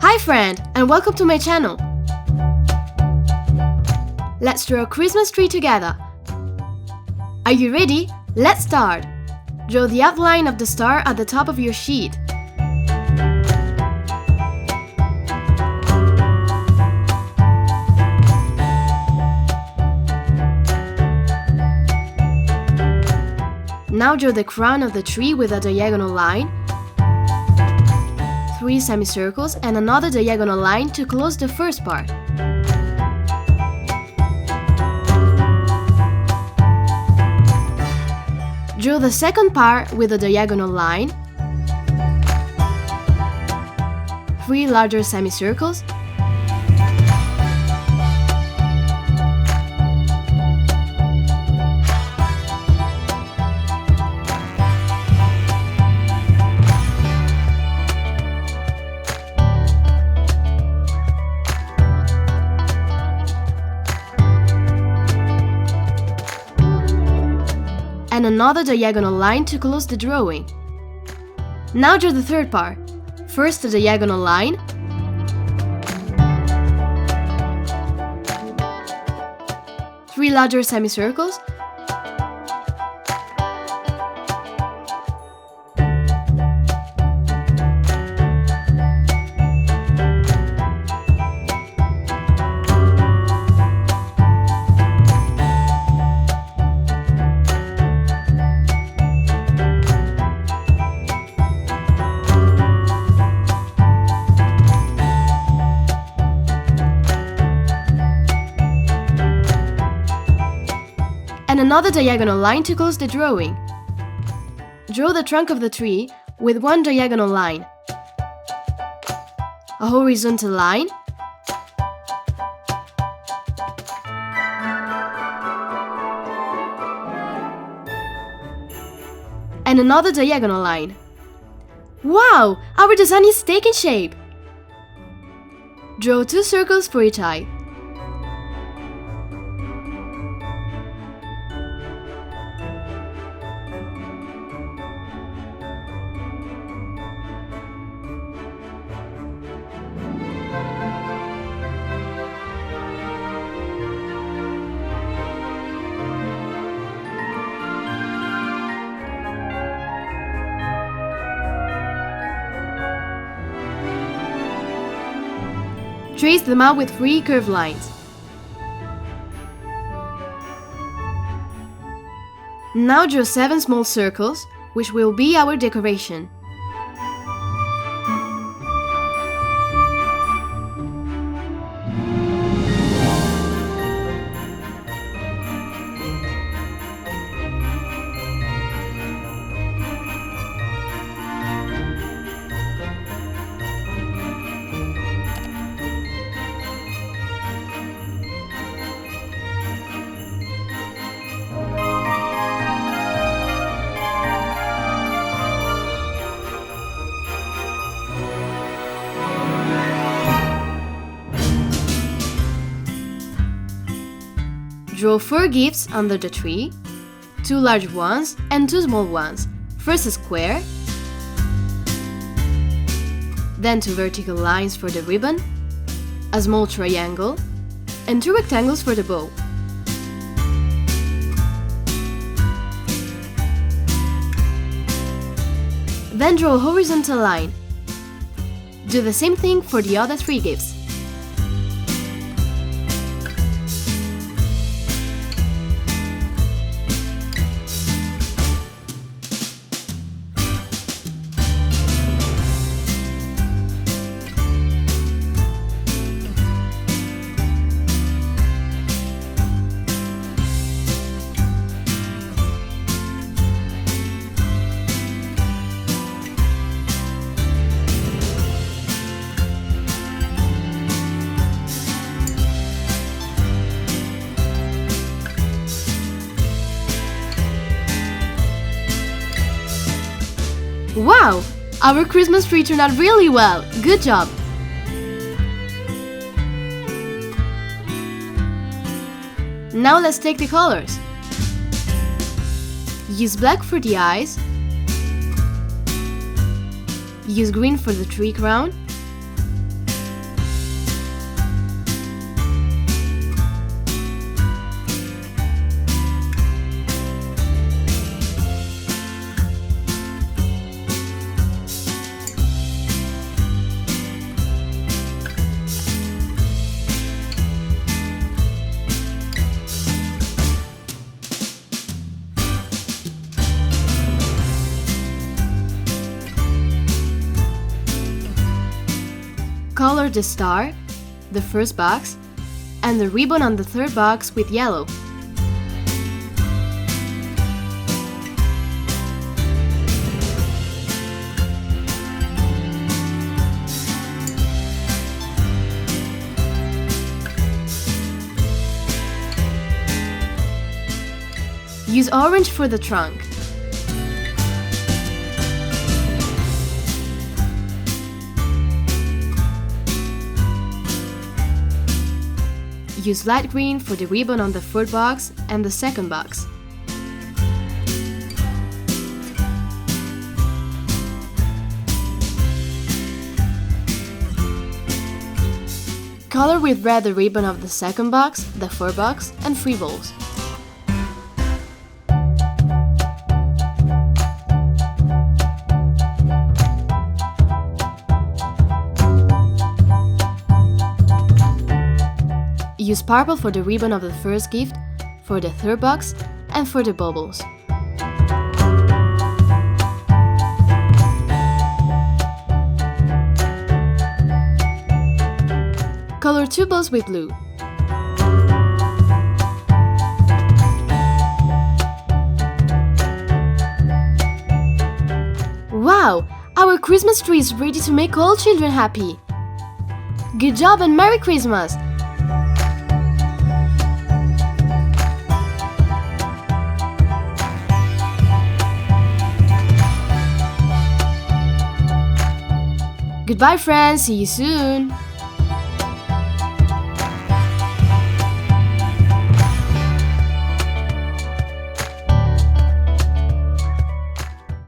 Hi friend, and welcome to my channel. Let's draw a Christmas tree together. Are you ready? Let's start. Draw the outline of the star at the top of your sheet. Now draw the crown of the tree with a diagonal line, 3 semicircles and another diagonal line to close the first part. Draw the second part with a diagonal line, 3 larger semicircles, and another diagonal line to close the drawing. Now draw the third part. First a diagonal line, three larger semicircles, and another diagonal line to close the drawing. Draw the trunk of the tree with one diagonal line, a horizontal line, and another diagonal line. Wow! Our design is taking shape! Draw 2 circles for each eye. Trace them out with 3 curved lines. Now draw 7 small circles, which will be our decoration. Draw 4 gifts under the tree, 2 large ones and 2 small ones. First a square, then 2 vertical lines for the ribbon, a small triangle, and 2 rectangles for the bow. Then draw a horizontal line. Do the same thing for the other 3 gifts. Wow! Our Christmas tree turned out really well! Good job! Now let's take the colors. Use black for the eyes, use green for the tree crown, Color the star, the first box, and the ribbon on the third box with yellow. Use orange for the trunk. Use light green for the ribbon on the third box and the second box. Color with red the ribbon of the second box, the third box, and 3 balls. Use purple for the ribbon of the first gift, for the third box, and for the bubbles. Color 2 balls with blue. Wow! Our Christmas tree is ready to make all children happy! Good job and Merry Christmas! Goodbye friends, see you soon!